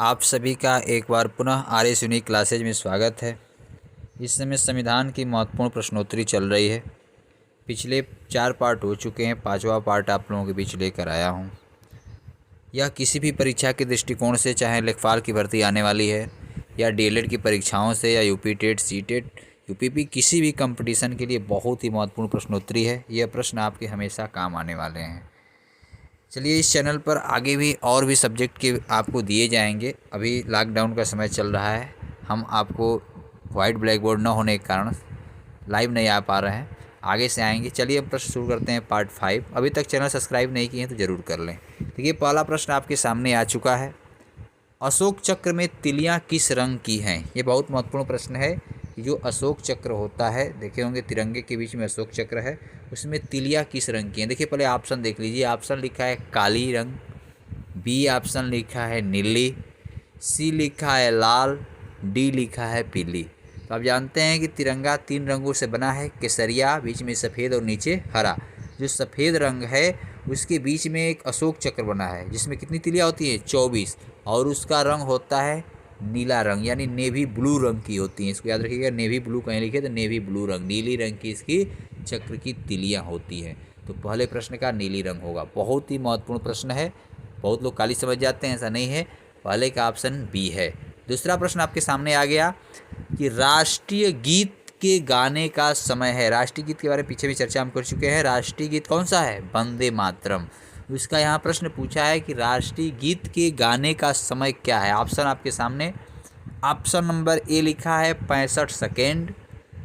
आप सभी का एक बार पुनः आरएस यूनिक क्लासेज में स्वागत है। इस समय संविधान की महत्वपूर्ण प्रश्नोत्तरी चल रही है। पिछले 4 पार्ट हो चुके हैं, 5वां पार्ट आप लोगों के बीच लेकर आया हूं। यह किसी भी परीक्षा के दृष्टिकोण से, चाहे लेखपाल की भर्ती आने वाली है या डीएलएड की परीक्षाओं से या UP TET, C TET, UPP, किसी भी कंपटीशन के लिए बहुत ही महत्वपूर्ण प्रश्नोत्तरी है। यह प्रश्न आपके हमेशा काम आने वाले हैं। चलिए, इस चैनल पर आगे भी और भी सब्जेक्ट के आपको दिए जाएंगे। अभी लॉकडाउन का समय चल रहा है, हम आपको वाइट ब्लैक बोर्ड न होने के कारण लाइव नहीं आ पा रहे हैं, आगे से आएंगे। चलिए अब प्रश्न शुरू करते हैं पार्ट 5। अभी तक चैनल सब्सक्राइब नहीं किए हैं तो ज़रूर कर लें। देखिए, पहला प्रश्न आपके सामने आ चुका है। अशोक चक्र में तिलियां किस रंग की हैं? ये बहुत महत्वपूर्ण प्रश्न है कि जो अशोक चक्र होता है, देखे होंगे तिरंगे के बीच में अशोक चक्र है, उसमें तिलियां किस रंग की हैं। देखिए, पहले ऑप्शन देख लीजिए। ऑप्शन लिखा है काली रंग, बी ऑप्शन लिखा है नीली, सी लिखा है लाल, डी लिखा है पीली। तो आप जानते हैं कि तिरंगा 3 रंगों से बना है, केसरिया, बीच में सफ़ेद और नीचे हरा। जो सफ़ेद रंग है उसके बीच में एक अशोक चक्र बना है जिसमें कितनी तिलियां होती हैं? 24, और उसका रंग होता है नीला रंग, यानी नेवी ब्लू रंग की होती हैं। इसको याद रखिएगा, नेवी ब्लू कहीं लिखे तो नेवी ब्लू रंग, नीली रंग की इसकी चक्र की तिलियां होती हैं। तो पहले प्रश्न का नीली रंग होगा। बहुत ही महत्वपूर्ण प्रश्न है। बहुत लोग काली समझ जाते हैं, ऐसा नहीं है। पहले का ऑप्शन बी है। दूसरा प्रश्न आपके सामने आ गया कि राष्ट्रीय गीत के गाने का समय है। राष्ट्रीय गीत के बारे में पीछे भी चर्चा हम कर चुके हैं। राष्ट्रीय गीत कौन सा है? वंदे मातरम। इसका यहाँ प्रश्न पूछा है कि राष्ट्रीय गीत के गाने का समय क्या है। ऑप्शन आपके सामने। ऑप्शन नंबर ए लिखा है 65 सेकेंड,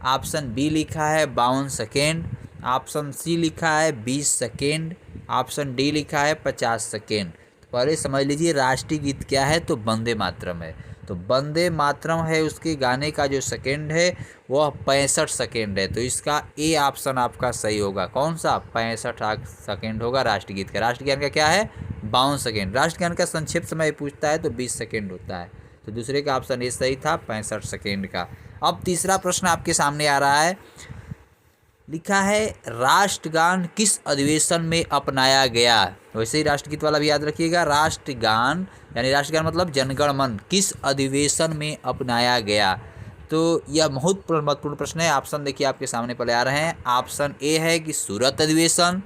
ऑप्शन बी लिखा है 52 सेकेंड, ऑप्शन सी लिखा है 20 सेकेंड, ऑप्शन डी लिखा है 50 सेकेंड। तो पहले समझ लीजिए राष्ट्रीय गीत क्या है, तो वंदे मातरम है। तो वंदे मातरम है, उसके गाने का जो सेकेंड है वह 65 सेकेंड है। तो इसका ए ऑप्शन आपका सही होगा। कौन सा? 65 सेकेंड होगा राष्ट्रीय गीत का। राष्ट्रीय गान का क्या है? 52 सेकेंड। राष्ट्रीय गान का संक्षिप्त समय पूछता है तो 20 सेकेंड होता है। तो दूसरे का ऑप्शन ए सही था, 65 सेकेंड का। अब तीसरा प्रश्न आपके सामने आ रहा है। लिखा है राष्ट्रगान किस अधिवेशन में अपनाया गया? वैसे ही राष्ट्रगीत वाला भी याद रखिएगा। राष्ट्रगान यानी राष्ट्रगान मतलब जनगण मन किस अधिवेशन में अपनाया गया? तो यह बहुत महत्वपूर्ण प्रश्न है। ऑप्शन देखिए आपके सामने पहले आ रहे हैं। ऑप्शन ए है कि सूरत अधिवेशन,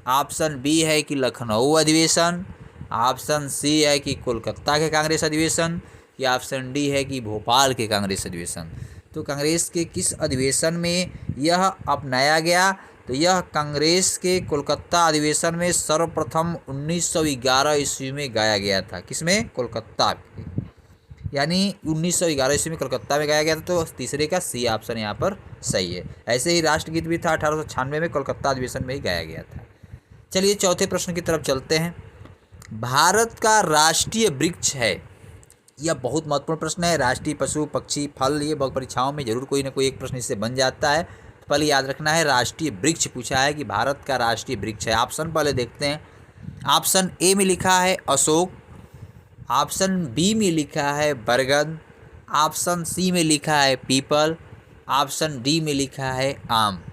ऑप्शन बी है कि लखनऊ अधिवेशन, ऑप्शन सी है कि कोलकाता के कांग्रेस अधिवेशन, या ऑप्शन डी है कि भोपाल के कांग्रेस अधिवेशन। तो कांग्रेस के किस अधिवेशन में यह अपनाया गया? तो यह कांग्रेस के कोलकाता अधिवेशन में सर्वप्रथम 1911 ईस्वी में गाया गया था। किसमें? कोलकाता, यानी 1911 ईस्वी में कोलकाता में गाया गया था। तो तीसरे का सी ऑप्शन यहाँ पर सही है। ऐसे ही राष्ट्रगीत भी था 1896 में कोलकाता अधिवेशन में ही गाया गया था। चलिए चौथे प्रश्न की तरफ चलते हैं। भारत का राष्ट्रीय वृक्ष है। यह बहुत महत्वपूर्ण प्रश्न है। राष्ट्रीय पशु, पक्षी, फल, ये बहुत परीक्षाओं में जरूर कोई ना कोई एक प्रश्न इससे बन जाता है। तो पहले याद रखना है, राष्ट्रीय वृक्ष पूछा है कि भारत का राष्ट्रीय वृक्ष है। ऑप्शन पहले देखते हैं। ऑप्शन ए में लिखा है अशोक, ऑप्शन बी में लिखा है बरगद, ऑप्शन सी में लिखा है पीपल, ऑप्शन डी में लिखा है आम।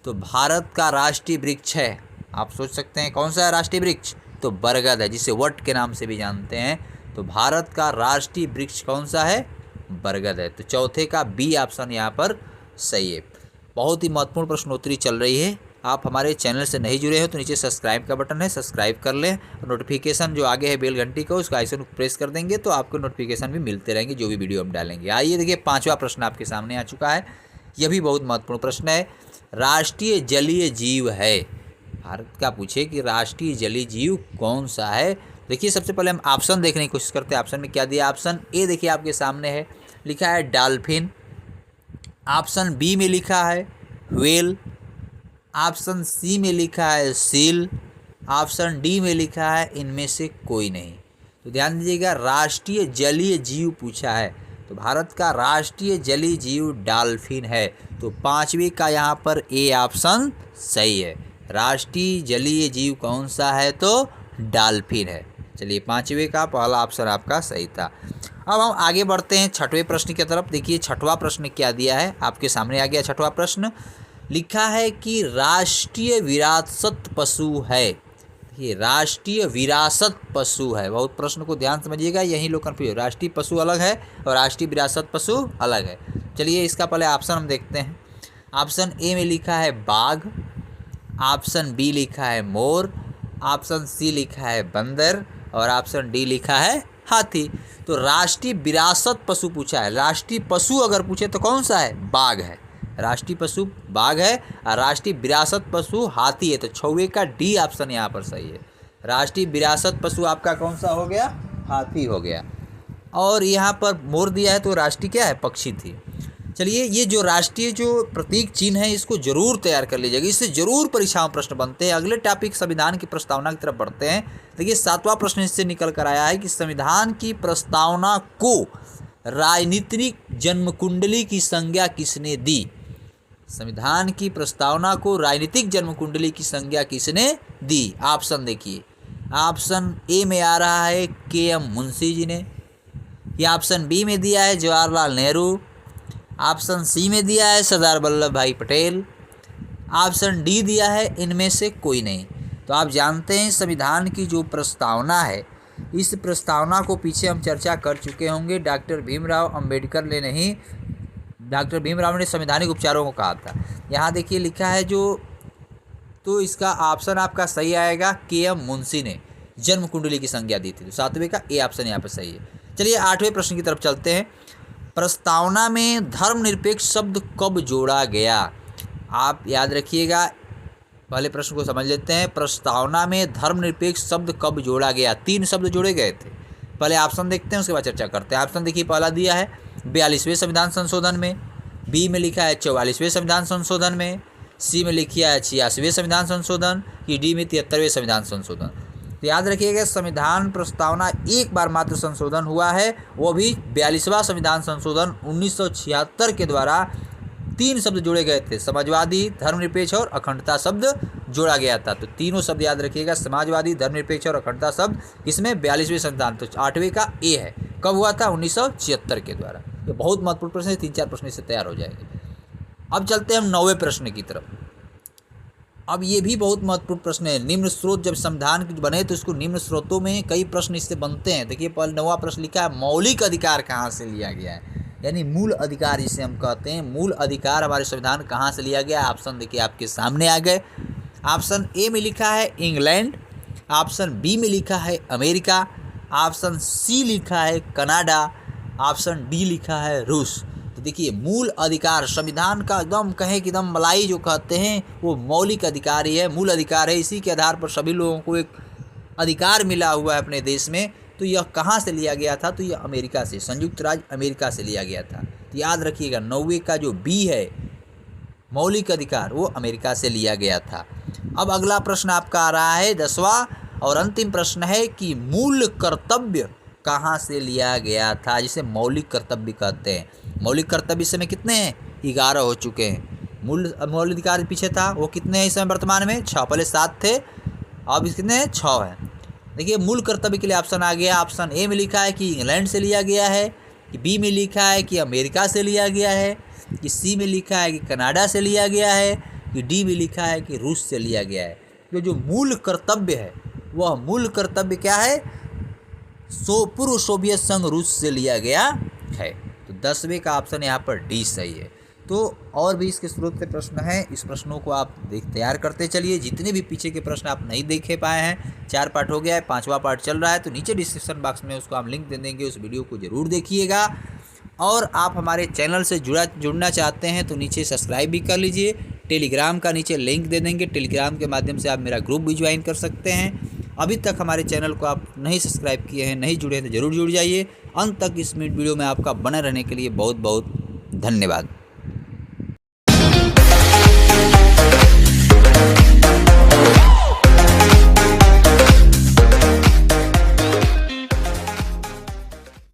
तो भारत का राष्ट्रीय वृक्ष है, आप सोच सकते हैं कौन सा है राष्ट्रीय वृक्ष? तो बरगद है, जिसे वट के नाम से भी जानते हैं। तो भारत का राष्ट्रीय वृक्ष कौन सा है? बरगद है। तो चौथे का बी ऑप्शन यहाँ पर सही है। बहुत ही महत्वपूर्ण प्रश्नोत्तरी चल रही है। आप हमारे चैनल से नहीं जुड़े हो तो नीचे सब्सक्राइब का बटन है, सब्सक्राइब कर लें। और नोटिफिकेशन जो आगे है बेल घंटी का, उसका आइकन प्रेस कर देंगे तो आपको नोटिफिकेशन भी मिलते रहेंगे जो भी वीडियो हम डालेंगे। आइए देखिए, 5वां प्रश्न आपके सामने आ चुका है। यह भी बहुत महत्वपूर्ण प्रश्न है। राष्ट्रीय जलीय जीव है। भारत का पूछे कि राष्ट्रीय जलीय जीव कौन सा है। देखिए, सबसे पहले हम ऑप्शन देखने की कोशिश करते हैं। ऑप्शन में क्या दिया? ऑप्शन ए देखिए आपके सामने है, लिखा है डॉल्फिन, ऑप्शन बी में लिखा है व्हेल, ऑप्शन सी में लिखा है सील, ऑप्शन डी में लिखा है इनमें से कोई नहीं। तो ध्यान दीजिएगा, राष्ट्रीय जलीय जीव पूछा है तो भारत का राष्ट्रीय जलीय जीव डॉल्फिन है। तो 5वें का यहाँ पर ए ऑप्शन सही है। राष्ट्रीय जलीय जीव कौन सा है? तो डॉल्फिन है। चलिए, 5वें का पहला ऑप्शन आपका सही था। अब हम आगे बढ़ते हैं 6वें प्रश्न की तरफ। देखिए 6वां प्रश्न क्या दिया है आपके सामने आ गया। 6वां प्रश्न लिखा है कि राष्ट्रीय विरासत पशु है। देखिए राष्ट्रीय विरासत पशु है, बहुत प्रश्न को ध्यान समझिएगा, यही लोग कन्फ्यूज। राष्ट्रीय पशु अलग है और राष्ट्रीय विरासत पशु अलग है। चलिए इसका पहले ऑप्शन हम देखते हैं। ऑप्शन ए में लिखा है बाघ, ऑप्शन बी लिखा है मोर, ऑप्शन सी लिखा है बंदर और ऑप्शन डी लिखा है हाथी। तो राष्ट्रीय विरासत पशु पूछा है, राष्ट्रीय पशु अगर पूछे तो कौन सा है? बाघ है। राष्ट्रीय पशु बाघ है और राष्ट्रीय विरासत पशु हाथी है। तो 6 का डी ऑप्शन यहाँ पर सही है। राष्ट्रीय विरासत पशु आपका कौन सा हो गया? हाथी हो गया। और यहाँ पर मोर दिया है तो राष्ट्रीय क्या है? पक्षी थी। चलिए ये जो राष्ट्रीय जो प्रतीक चिन्ह है इसको जरूर तैयार कर लीजिएगा, इससे जरूर परीक्षा में प्रश्न बनते हैं। अगले टॉपिक संविधान की प्रस्तावना की तरफ बढ़ते हैं। देखिए 7वां प्रश्न इससे निकल कर आया है कि संविधान की प्रस्तावना को राजनीतिक जन्मकुंडली की संज्ञा किसने दी? संविधान की प्रस्तावना को राजनीतिक जन्मकुंडली की संज्ञा किसने दी? ऑप्शन देखिए, ऑप्शन ए में आ रहा है के.एम. मुंशी जी ने, या ऑप्शन बी में दिया है जवाहरलाल नेहरू, ऑप्शन सी में दिया है सरदार वल्लभ भाई पटेल, ऑप्शन डी दिया है इनमें से कोई नहीं। तो आप जानते हैं संविधान की जो प्रस्तावना है, इस प्रस्तावना को पीछे हम चर्चा कर चुके होंगे। डॉक्टर भीमराव अंबेडकर ने नहीं, डॉक्टर भीमराव ने संवैधानिक उपचारों को कहा था। यहाँ देखिए लिखा है जो, तो इसका ऑप्शन आपका सही आएगा के.एम. मुंशी ने जन्म कुंडली की संज्ञा दी थी। तो 7वें का ए ऑप्शन यहाँ पर सही है। चलिए 8वें प्रश्न की तरफ चलते हैं। प्रस्तावना में धर्मनिरपेक्ष शब्द कब जोड़ा गया? आप याद रखिएगा, पहले प्रश्न को समझ लेते हैं। प्रस्तावना में धर्मनिरपेक्ष शब्द कब जोड़ा गया? 3 शब्द जोड़े गए थे। पहले ऑप्शन देखते हैं उसके बाद चर्चा करते हैं। ऑप्शन देखिए, पहला दिया है 42वें संविधान संशोधन में, बी में लिखा है 44वें संविधान संशोधन में, सी में लिखा है 86वें संविधान संशोधन, कि डी में 73वें संविधान संशोधन। तो याद रखिएगा संविधान प्रस्तावना एक बार मात्र संशोधन हुआ है, वो भी 42वां संविधान संशोधन 1976 के द्वारा 3 शब्द जोड़े गए थे, समाजवादी, धर्मनिरपेक्ष और अखंडता शब्द जोड़ा गया था। तो तीनों शब्द याद रखिएगा, समाजवादी, धर्मनिरपेक्ष और अखंडता शब्द, इसमें 42वें संविधान। तो 8वें का ए है। कब हुआ था? 1976 के द्वारा। तो बहुत महत्वपूर्ण प्रश्न है, 3-4 प्रश्न इससे तैयार हो जाएंगे। अब चलते हैं हम 9वें प्रश्न की तरफ। अब ये भी बहुत महत्वपूर्ण प्रश्न है। निम्न स्रोत जब संविधान बने तो इसको निम्न स्रोतों में कई प्रश्न इससे बनते हैं। देखिए पहले 9वां प्रश्न लिखा है मौलिक अधिकार कहाँ से लिया गया है, यानी मूल अधिकार जिसे हम कहते हैं। मूल अधिकार हमारे संविधान कहाँ से लिया गया? ऑप्शन देखिए आपके सामने आ गए। ऑप्शन ए में लिखा है इंग्लैंड, ऑप्शन बी में लिखा है अमेरिका, ऑप्शन सी लिखा है कनाडा, ऑप्शन डी लिखा है रूस। तो देखिए मूल अधिकार संविधान का एकदम कहे कि एकदम मलाई जो कहते हैं वो मौलिक अधिकार ही है, मूल अधिकार है। इसी के आधार पर सभी लोगों को एक अधिकार मिला हुआ है अपने देश में। तो यह कहाँ से लिया गया था? तो यह अमेरिका से, संयुक्त राज्य अमेरिका से लिया गया था। तो याद रखिएगा 9वें का जो बी है मौलिक अधिकार, वो अमेरिका से लिया गया था। अब अगला प्रश्न आपका आ रहा है 10वां और अंतिम प्रश्न है कि मूल कर्तव्य कहाँ से लिया गया था, जिसे मौलिक कर्तव्य कहते हैं। मौलिक कर्तव्य इस समय कितने हैं? 11 हो चुके हैं। मूल अधिकार पीछे था, वो कितने हैं इस समय वर्तमान में? 6। पहले 7 थे, अब कितने हैं? 6 हैं। देखिए मूल कर्तव्य के लिए ऑप्शन आ गया। ऑप्शन ए में लिखा है कि इंग्लैंड से लिया गया है, कि बी में लिखा है कि अमेरिका से लिया गया है, कि सी में लिखा है कि कनाडा से लिया गया है, कि डी में लिखा है कि रूस से लिया गया है। तो जो मूल कर्तव्य है वह मूल कर्तव्य क्या है? पूर्व सोवियत संघ रूस से लिया गया है। तो 10वें का ऑप्शन यहाँ पर डी सही है। तो और भी इसके स्रोत से प्रश्न हैं, इस प्रश्नों को आप तैयार करते चलिए। जितने भी पीछे के प्रश्न आप नहीं देखे पाए हैं, 4 पार्ट हो गया है, 5वां पार्ट चल रहा है, तो नीचे डिस्क्रिप्शन बॉक्स में उसको हम लिंक दे देंगे, उस वीडियो को जरूर देखिएगा। और आप हमारे चैनल से जुड़ना चाहते हैं तो नीचे सब्सक्राइब भी कर लीजिए। टेलीग्राम का नीचे लिंक दे देंगे, टेलीग्राम के माध्यम से आप मेरा ग्रुप भी ज्वाइन कर सकते हैं। अभी तक हमारे चैनल को आप नहीं सब्सक्राइब किए हैं, नहीं जुड़े हैं, तो ज़रूर जुड़ जाइए। अंत तक इस वीडियो में आपका बने रहने के लिए बहुत बहुत धन्यवाद।